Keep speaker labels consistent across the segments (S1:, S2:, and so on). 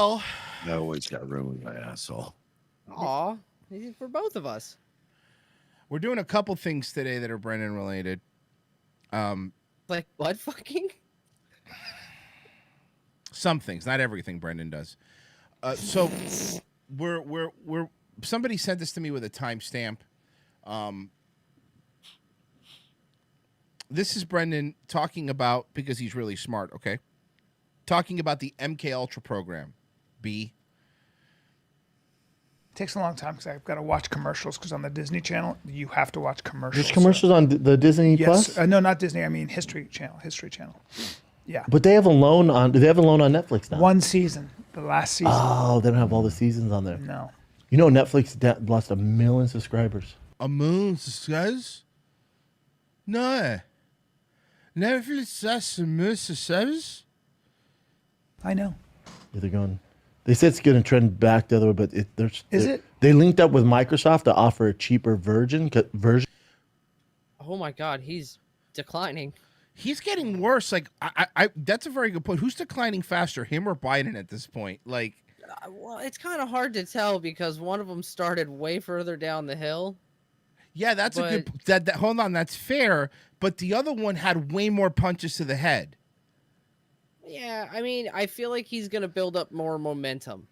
S1: Well,
S2: I always got room in my asshole.
S3: Aw, for both of us.
S1: we're doing a couple things today that are Brendan related.
S3: Like butt fucking?
S1: Some things, not everything Brendan does. So we're somebody sent this to me with a timestamp. This is Brendan talking about, because he's really smart, okay? Talking about the MK Ultra program. B.
S4: Takes a long time because I've got to watch commercials because on the Disney Channel you have to watch commercials.
S5: There's commercials on the Disney
S4: Yes,
S5: Plus.
S4: no, not Disney. I mean History Channel. History Channel. Yeah.
S5: But they have a loan on. Do they have a loan on Netflix now?
S4: One season, the last season.
S5: Oh, they don't have all the seasons on there.
S4: No.
S5: You know, Netflix lost 1 million subscribers.
S1: A moon says? No. Netflix lost 1 million subscribers?
S4: I know.
S5: Yeah, they're going. They said it's going to trend back the other way, but
S4: Is it?
S5: They linked up with Microsoft to offer a cheaper version.
S3: Oh my god, he's declining.
S1: He's getting worse. Like, I that's a very good point. Who's declining faster, him or Biden at this point? Like,
S3: Well, it's kind of hard to tell because one of them started way further down the hill.
S1: yeah, that's a good. That hold on, that's fair. But the other one had way more punches to the head.
S3: Yeah, I mean, I feel like he's gonna build up more momentum.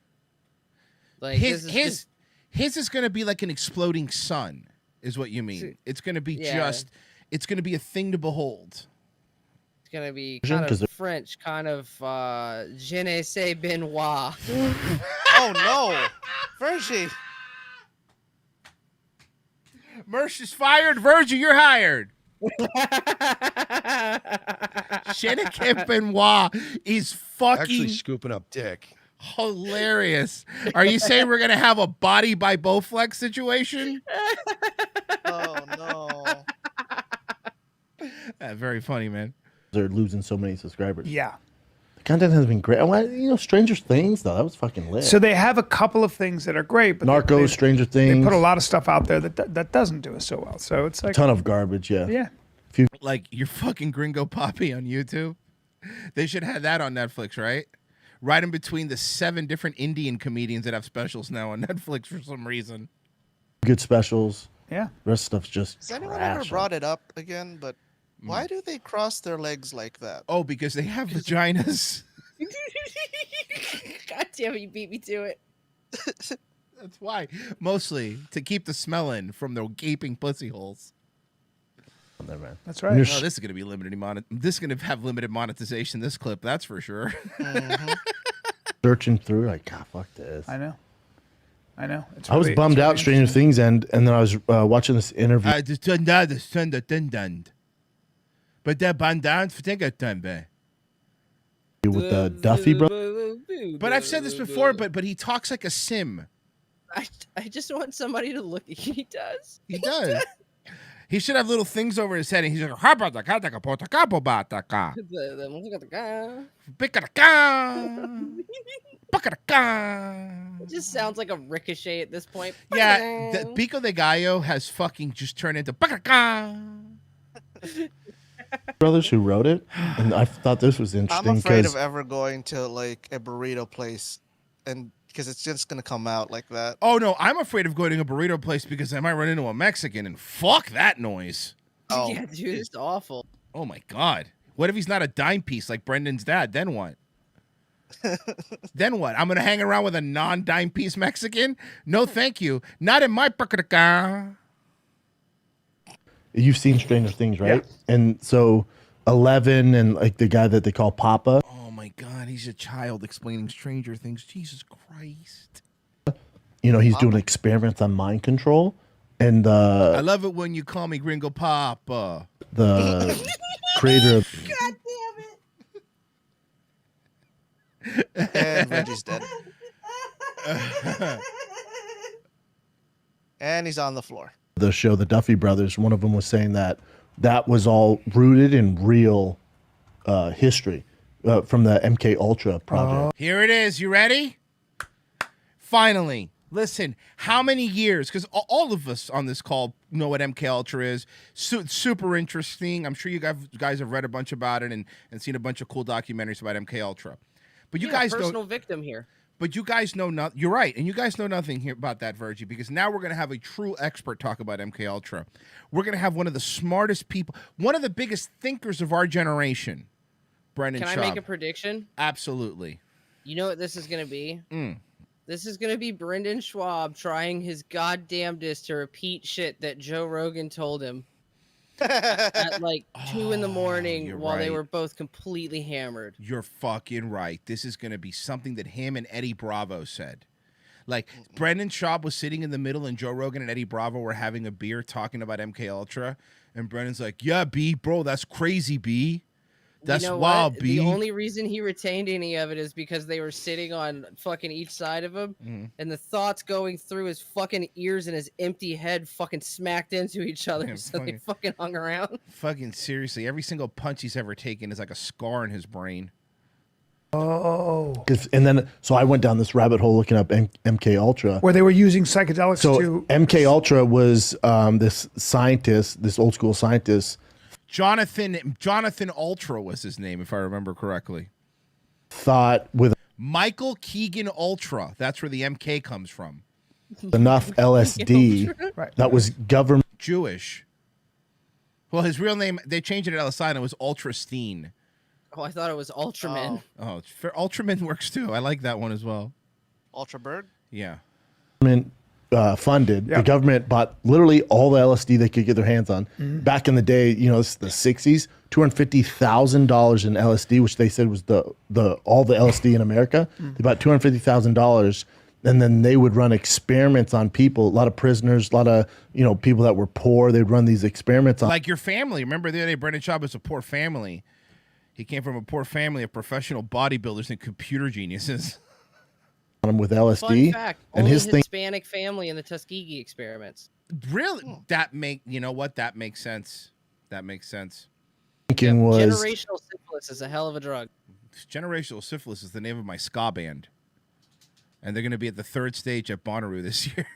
S3: Like
S1: His is going to be like an exploding sun, is what you mean. It's going to be it's going to be a thing to behold.
S3: It's gonna be kind of French, kind of je ne sais Benoit.
S6: Oh no, Virgie.
S1: Mersh is fired. Virgil, you're hired. Shenikin Benoit is fucking
S2: Actually scooping up dick.
S1: hilarious. Are you saying we're gonna have a body by Bowflex situation?
S6: Oh no.
S1: Very funny, man.
S5: They're losing so many subscribers.
S4: Yeah.
S5: The content has been great. You know, Stranger Things though, that was fucking lit.
S4: So they have a couple of things that are great, but
S5: Narcos, Stranger Things.
S4: They put a lot of stuff out there that doesn't do us so well. So it's like
S5: a ton of garbage. Yeah.
S4: Yeah.
S1: Like your fucking Gringo Poppy on YouTube. They should have that on Netflix, right? Right in between the 7 different Indian comedians that have specials now on Netflix for some reason.
S5: Good specials.
S4: Yeah.
S5: The rest of stuff's just.
S6: Has anyone
S5: trash.
S6: ever brought it up again? But why do they cross their legs like that?
S1: Oh, because they have vaginas.
S3: God damn it, you beat me to it.
S1: That's why. Mostly to keep the smell in from their gaping pussy holes.
S5: There, man.
S4: That's right.
S1: Oh, this is going to be This is going to have limited monetization. This clip, that's for sure.
S5: Searching through, like, God, fuck this.
S4: I know. It's
S5: I was
S4: really-
S5: bummed
S4: it's really
S5: out, Stranger Things, and then I was watching this interview.
S1: But that bandan be.
S5: With the Duffy brother.
S1: But I've said this before, but he talks like a sim.
S3: I just want somebody to look. He does.
S1: He does. He should have little things over his head, and he's like,
S3: It just sounds like a ricochet at this point.
S1: yeah, the Pico De Gallo has fucking just turned into
S5: Brothers who wrote it, and I thought this was interesting.
S6: I'm afraid
S5: 'cause
S6: of ever going to like a burrito place, and because it's just gonna come out like that.
S1: Oh no, I'm afraid of going to a burrito place because I might run into a Mexican and fuck that noise.
S6: Oh,
S3: Yeah, dude, it's awful.
S1: Oh my god. What if he's not a dime piece like Brendan's dad? Then what? Then what? I'm gonna hang around with a non-dime piece Mexican? No, thank you. Not in my
S5: you've seen Stranger Things, right?
S4: Yeah.
S5: And so 11 and like the guy that they call Papa.
S1: Oh my god, he's a child explaining Stranger Things. Jesus Christ.
S5: You know, he's doing experiments on mind control, and
S1: I love it when you call me Gringo Papa.
S5: the creator of
S3: God damn it.
S6: and Reggie's dead. And he's on the floor.
S5: the show, the Duffy Brothers, one of them was saying that that was all rooted in real history from the MK Ultra project.
S1: Here it is. You ready? Finally. Listen, how many years? Because all of us on this call know what MK Ultra is. Super interesting. I'm sure you guys have read a bunch about it and seen a bunch of cool documentaries about MK Ultra. But you guys don't.
S3: Personal victim here.
S1: But you guys know nothing. You're right, and you guys know nothing here about that, Virgie, because now we're going to have a true expert talk about MK Ultra. We're going to have one of the smartest people, one of the biggest thinkers of our generation, Brendan Schaub.
S3: Can I make a prediction?
S1: Absolutely.
S3: You know what this is going to be?
S1: Mm.
S3: This is going to be Brendan Schwab trying his goddamnedest to repeat shit that Joe Rogan told him at like 2 in the morning
S1: you're
S3: while they
S1: right.
S3: were both completely hammered.
S1: You're fucking right. This is going to be something that him and Eddie Bravo said. Like, Brendan Schaub was sitting in the middle, and Joe Rogan and Eddie Bravo were having a beer talking about MK Ultra, and Brendan's like, "Yeah, B, bro, that's crazy, B. That's
S3: You know
S1: wild,
S3: what?
S1: B."
S3: The only reason he retained any of it is because they were sitting on fucking each side of him, and the thoughts going through his fucking ears and his empty head fucking smacked into each other,
S1: Yeah,
S3: so they fucking hung around.
S1: Fucking seriously, every single punch he's ever taken is like a scar in his brain.
S4: Oh,
S5: And then, so I went down this rabbit hole looking up MK Ultra.
S4: where they were using psychedelics
S5: So
S4: to.
S5: MK Ultra was this scientist, this old school scientist,
S1: Jonathan Ultra was his name, if I remember correctly.
S5: thought with
S1: Michael Keegan Ultra. That's where the MK comes from.
S5: enough LSD
S4: Right.
S5: that was government.
S1: Jewish. Well, his real name, they changed it at LSI, and it was Ultra Steen.
S3: Oh, I thought it was Ultraman.
S1: Oh, Ultraman works too. I like that one as well.
S6: Ultra Bird.
S1: Yeah.
S5: Funded.
S4: Yeah.
S5: The government bought literally all the LSD they could get their hands on. Back in the day, you know, this is the 60s, $250,000 in LSD, which they said was the all the LSD in America. They bought $250,000, and then they would run experiments on people, a lot of prisoners, a lot of, you know, people that were poor. They'd run these experiments on.
S1: Like your family. Remember the other day, Brendan Schaub was a poor family. He came from a poor family of professional bodybuilders and computer geniuses.
S5: Them with
S3: Fun
S5: LSD,
S3: fact:
S5: and
S3: only
S5: his thing
S3: Hispanic family in the Tuskegee experiments.
S1: Really? You know what? That makes sense. That makes sense.
S5: thinking was
S3: Generational syphilis is a hell of a drug.
S1: Generational Syphilis is the name of my ska band. And they're going to be at the 3rd stage at Bonnaroo this year.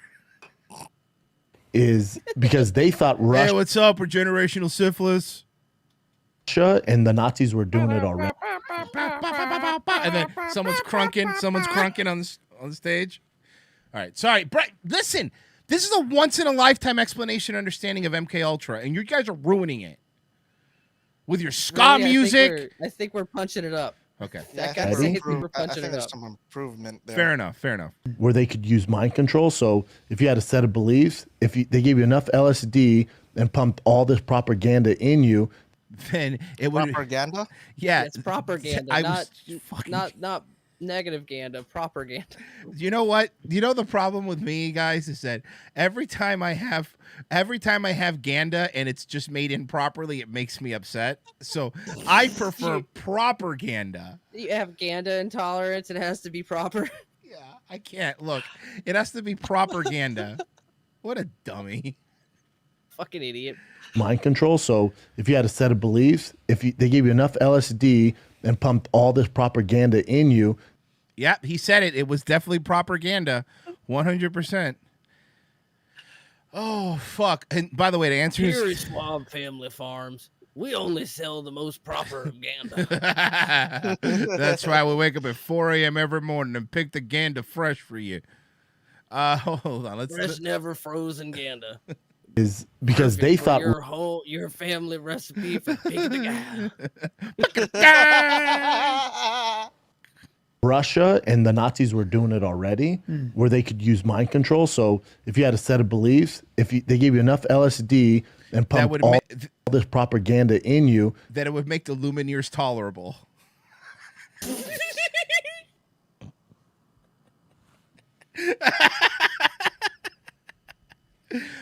S5: is because they thought
S1: Hey, what's up? We're Generational Syphilis.
S5: Russia and the Nazis were doing it already.
S1: And then someone's crunking on the stage. All right, sorry, Brett. Listen, this is a once in a lifetime explanation understanding of MK Ultra, and you guys are ruining it with your ska
S3: Really,
S1: music.
S3: I think we're punching it up.
S1: Okay,
S3: That
S6: I
S3: guy
S6: think
S3: says
S6: we're
S3: we were
S6: improve- I
S3: punching
S6: think
S3: it
S6: there's
S3: up.
S6: some improvement there.
S1: fair enough. Fair enough.
S5: Where they could use mind control. So if you had a set of beliefs, they gave you enough LSD and pumped all this propaganda in you,
S1: Then it would.
S6: Propaganda.
S1: Yeah,
S3: It's propaganda,
S1: I
S3: not
S1: was fucking-
S3: not negative ganda, propaganda.
S1: You know what? You know the problem with me, guys, is that every time I have Ganda and it's just made improperly, it makes me upset. So I prefer proper Ganda.
S3: You have ganda intolerance. It has to be proper.
S1: Yeah, I can't look. It has to be propaganda. What a dummy.
S3: Fucking idiot.
S5: mind control. So if you had a set of beliefs, they gave you enough LSD and pumped all this propaganda in you,
S1: Yep, he said it. It was definitely propaganda, 100%. Oh fuck! And by the way, to answer
S3: Here
S1: his,
S3: is Schwab Family Farms. We only sell the most propaganda.
S1: that's why we wake up at 4 a.m. every morning and pick the Ganda fresh for you. Hold on,
S3: Fresh, never frozen ganda.
S5: is because they
S3: For
S5: thought
S3: your family recipe for Pico De Gallo.
S5: Russia and the Nazis were doing it already, where they could use mind control. So if you had a set of beliefs, they gave you enough LSD and
S1: that
S5: pumped
S1: would
S5: all
S1: make
S5: this propaganda in you,
S1: that it would make the Lumineers tolerable.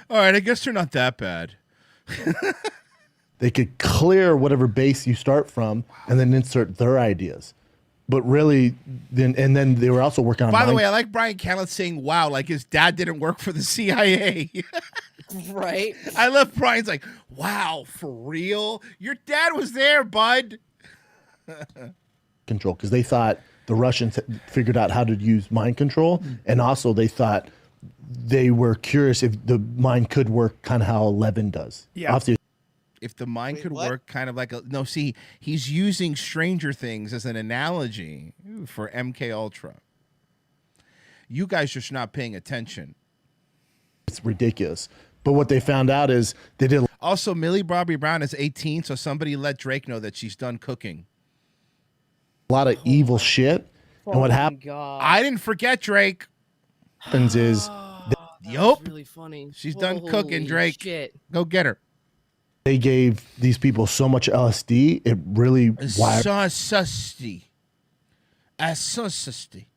S1: All right, I guess they're not that bad.
S5: they could clear whatever base you start from and then insert their ideas. But really, then they were also working on.
S1: By the way, I like Brian Kellett saying "wow," like his dad didn't work for the CIA.
S3: Right?
S1: I love Brian's like, "Wow, for real? Your dad was there, bud."
S5: control, because they thought the Russians had figured out how to use mind control, and also they thought they were curious if the mind could work kind of how 11 does.
S4: Yeah.
S5: Obviously,
S1: If the mind could
S6: what?
S1: work kind of like see, he's using Stranger Things as an analogy for MK Ultra. You guys just not paying attention.
S5: It's ridiculous. But what they found out is they did
S1: Also, Millie Bobby Brown is 18, so somebody let Drake know that she's done cooking.
S5: a lot of evil shit. And what
S3: God.
S1: I didn't forget Drake.
S5: happens is
S1: Yup.
S3: Really funny.
S1: She's done cooking,
S3: Holy
S1: Drake.
S3: Shit.
S1: Go get her.
S5: they gave these people so much LSD, it really wired
S1: So susty. So susty.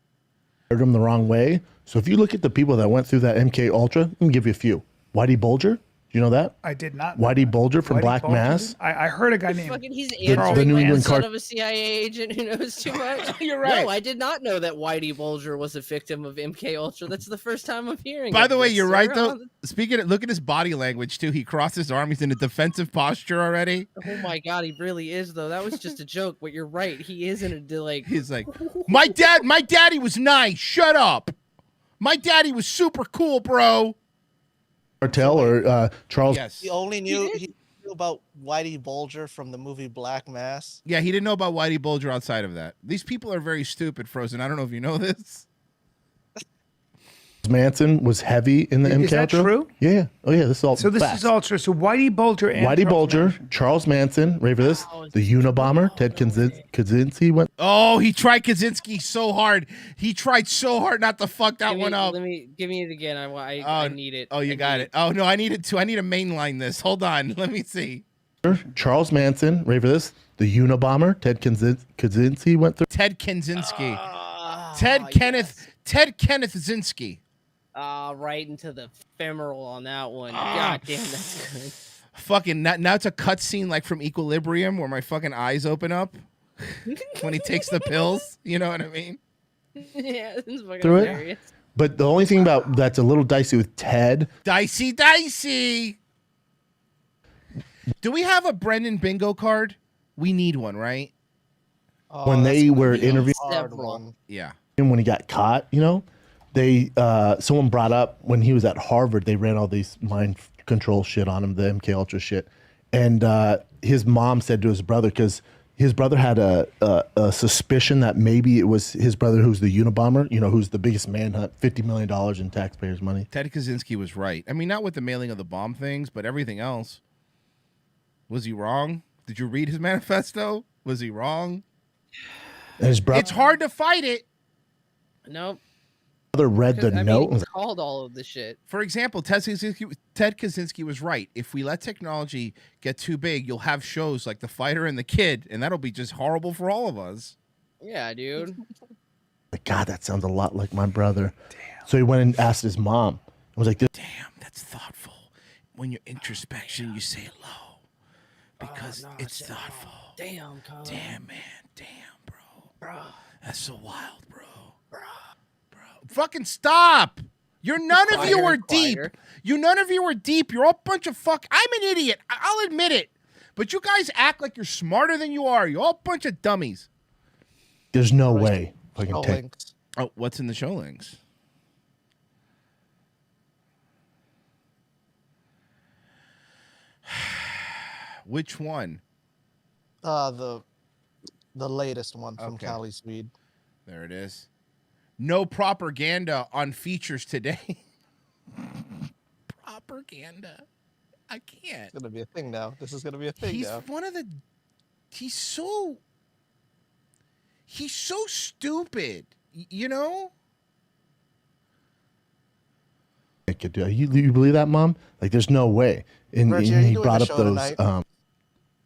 S5: them the wrong way. So if you look at the people that went through that MK Ultra, let me give you a few. Whitey Bulger, do you know that?
S4: I did not know
S5: Whitey
S4: that.
S5: Bulger from
S4: Whitey
S5: Black
S4: Bulger?
S5: Mass.
S4: I heard a guy named
S3: Fucking, he's
S5: the
S3: answering
S5: New
S3: like
S5: England
S3: the son
S5: Card-
S3: of a CIA agent who knows too much.
S1: You're right.
S3: No, I did not know that Whitey Bulger was a victim of MK Ultra. That's the first time I'm hearing.
S1: By
S3: of
S1: the way,
S3: this,
S1: you're
S3: sir.
S1: right though. Speaking of, look at his body language too. He crossed his arms. He's in a defensive posture already.
S3: Oh my god, he really is though. That was just a joke, but you're right. He is in a like.
S1: He's like, my daddy was nice. Shut up. My daddy was super cool, bro.
S5: Cartel or Charles.
S1: Yes.
S6: He only knew he knew about Whitey Bulger from the movie Black Mass.
S1: Yeah, he didn't know about Whitey Bulger outside of that. These people are very stupid, Frozen. I don't know if you know this.
S5: Manson was heavy in the MK
S4: Is that
S5: Ultra.
S4: true?
S5: Yeah. Oh yeah. This is all.
S4: So this
S5: facts.
S4: is all true. So Whitey Bulger and
S5: Whitey
S4: Charles
S5: Bulger,
S4: Manson.
S5: Charles Manson. Ready for this? The Unabomber, Ted Kaczynski went.
S1: Oh, he tried Kaczynski so hard. He tried so hard not to fuck that one up.
S3: Let me give me it again. I need it.
S1: Oh, you
S3: I
S1: got
S3: need
S1: it. Oh no, I need it too. I need to mainline this. Hold on. Let me see.
S5: Charles Manson. Ready for this? The Unabomber, Ted Kaczynski went through.
S1: Ted Kaczynski.
S3: Ah,
S1: Ted Kenneth.
S3: yes.
S1: Ted Kenneth Zinski.
S3: Right into the femoral on that one. God damn, that's good.
S1: Fucking now it's a cutscene like from Equilibrium where my fucking eyes open up when he takes the pills. You know what I mean?
S3: Yeah, this is fucking
S5: Through it?
S3: hilarious.
S5: But the only thing about that's a little dicey with Ted.
S1: Dicey. Do we have a Brendan bingo card? We need one, right?
S5: When
S6: that's
S5: they
S6: gonna
S5: were
S6: be a
S5: interviewing-
S6: hard
S3: Several.
S6: one.
S1: Yeah.
S5: When he got caught, you know, they someone brought up when he was at Harvard, they ran all these mind control shit on him, the MK Ultra shit, and his mom said to his brother, because his brother had a suspicion that maybe it was his brother who's the Unabomber, you know, who's the biggest manhunt, $50 million in taxpayers' money.
S1: Ted Kaczynski was right. I mean, not with the mailing of the bomb things, but everything else. Was he wrong? Did you read his manifesto? Was he wrong?
S5: And his brother
S1: It's hard to fight it.
S3: Nope.
S5: read the
S3: I mean,
S5: note.
S3: he
S5: and was like,
S3: called all of the shit.
S1: For example, Ted Kaczynski was right. If we let technology get too big, you'll have shows like The Fighter and The Kid, and that'll be just horrible for all of us.
S3: Yeah, dude.
S5: God, that sounds a lot like my brother. Damn. So he went and asked his mom. I was like,
S1: Damn, that's thoughtful. When you're introspection, you say it low because it's thoughtful.
S3: Damn, Colin.
S1: Damn, man. Damn, bro. That's so wild, bro. Fucking stop. None of you were deep. None of you were deep. You're all a bunch of I'm an idiot. I'll admit it. But you guys act like you're smarter than you are. You're all a bunch of dummies.
S5: there's no way. Fucking
S6: Oh,
S5: Ted.
S6: links.
S1: Oh, what's in the show links? Which one?
S6: The latest one from
S1: Okay.
S6: Cali Swede.
S1: There it is. No propaganda on features today. Propaganda. I can't.
S6: It's gonna be a thing now. This is gonna be a thing
S1: He's
S6: now.
S1: one of the. He's so stupid. You know.
S5: You believe that, Mom? Like, there's no way. And,
S6: Reggie,
S5: and
S6: are you
S5: he
S6: doing
S5: brought
S6: a
S5: up
S6: show
S5: those.
S6: tonight?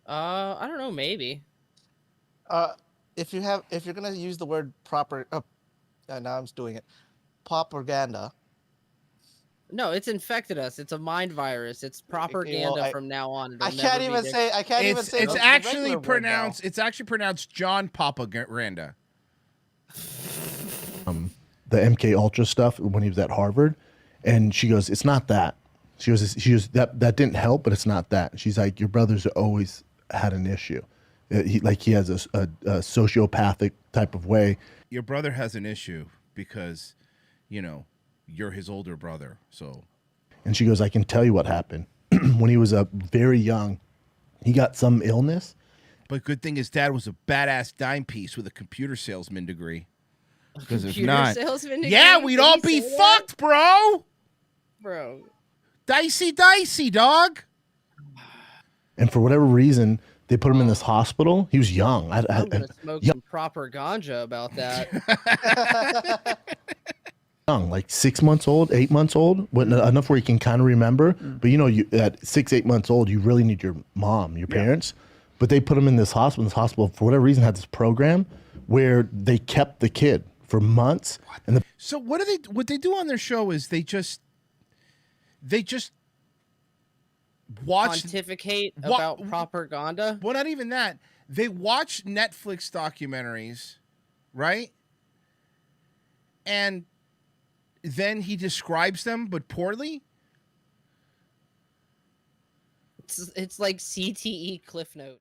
S3: I don't know, maybe.
S6: If you're gonna use the word proper, now I'm just doing it. Propaganda.
S3: No, it's infected us. It's a mind virus. It's propaganda
S6: I-
S3: from now on. It'll
S6: I
S3: never
S6: can't
S3: be
S6: even
S3: different.
S6: say. I can't even
S1: It's
S6: say. the
S1: actually
S6: regular word now.
S1: pronounced. It's actually pronounced John Propaganda.
S5: The MK Ultra stuff when he was at Harvard, and she goes, "It's not that." She goes, that didn't help, but it's not that. She's like, "Your brother's always had an issue. He has a sociopathic type of way."
S1: Your brother has an issue because, you're his older brother. So
S5: And she goes, "I can tell you what happened when he was very young. He got some illness."
S1: But good thing his dad was a badass dime piece with a computer salesman degree. Because if
S3: Computer
S1: not,
S3: salesman
S1: yeah,
S3: degree?
S1: we'd
S3: Did
S1: all
S3: he
S1: be
S3: say that?
S1: fucked, bro.
S3: Bro.
S1: Dicey, dog.
S5: And for whatever reason, they put him in this hospital. He was young.
S3: I'm gonna smoke some proper ganja about that.
S5: Young, like 6 months old, 8 months old, enough where you can kind of remember. But you know, you at 6, 8 months old, you really need your mom, your parents. But they put him in this hospital. This hospital, for whatever reason, had this program where they kept the kid for months. And
S1: So what they do on their show is they just watch
S3: Pontificate about propaganda.
S1: Well, not even that. They watch Netflix documentaries, right? And then he describes them, but poorly.
S3: It's like CTE Cliff Note.